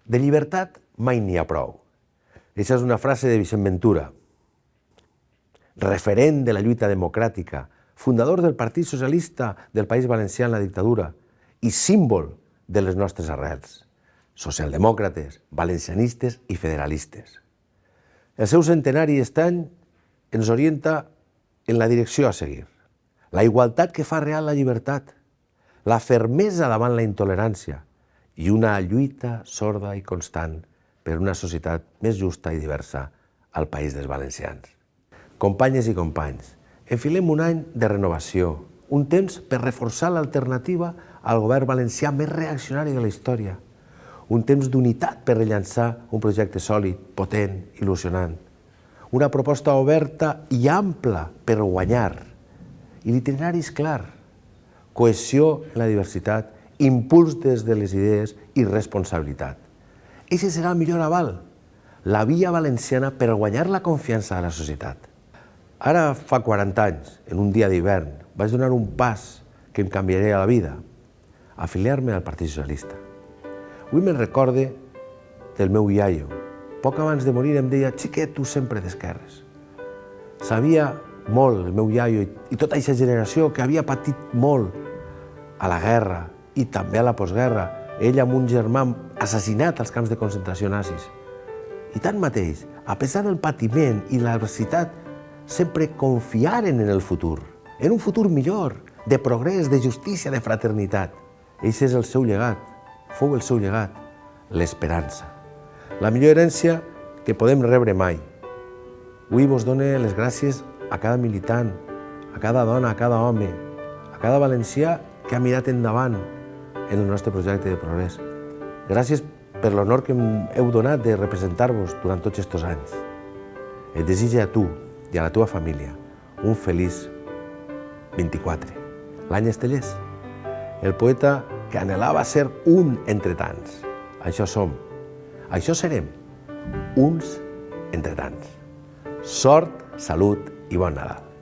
De llibertat mai n'hi ha prou. Aquesta és una frase de Vicent Ventura, referent de la lluita democràtica, fundador del Partit Socialista del País Valencià en la dictadura i símbol de les nostres arrels, socialdemòcrates, valencianistes i federalistes. El seu centenari aquest any ens orienta en la direcció a seguir. La igualtat que fa real la llibertat, la fermesa davant la intolerància i una lluita sorda i constant per una societat més justa i diversa al País dels Valencians. Companyes i companys, enfilem un any de renovació, un temps per reforçar l'alternativa al govern valencià més reaccionari de la història, un temps d'unitat per rellançar un projecte sòlid, potent, il·lusionant, una proposta oberta i ampla per guanyar, i l'itinerari és clar, cohesió en la diversitat, impuls des de les idees i responsabilitat. Eixe serà el millor aval, la via valenciana per guanyar la confiança de la societat. Ara fa 40 anys, en un dia d'hivern, vaig donar un pas que em canviaria la vida, afiliar-me al Partit Socialista. Avui me'n recorde del meu iaio. Poc abans de morir em deia, xiquet, tu sempre d'esquerres. Sabia molt el meu iaio i tota aquesta generació que havia patit molt a la guerra i també a la postguerra, ell amb un germà assassinat als camps de concentració nazis. I tanmateix, a pesar del patiment i l'adversitat, sempre confiaren en el futur, en un futur millor, de progrés, de justícia, de fraternitat. Eixe és el seu llegat, fou el seu llegat, l'esperança. La millor herència que podem rebre mai. Avui vos dono les gràcies a cada militant, a cada dona, a cada home, a cada valencià que ha mirat endavant en el nostre projecte de progrés. Gràcies per l'honor que em heu donat de representar-vos durant tots aquests anys. Et desitjo a tu i a la teva família un feliç 24. L'any Estellers, el poeta que anhelava ser un entre tants. Això som, això serem, uns entre tants. Sort, salut i bon Nadal.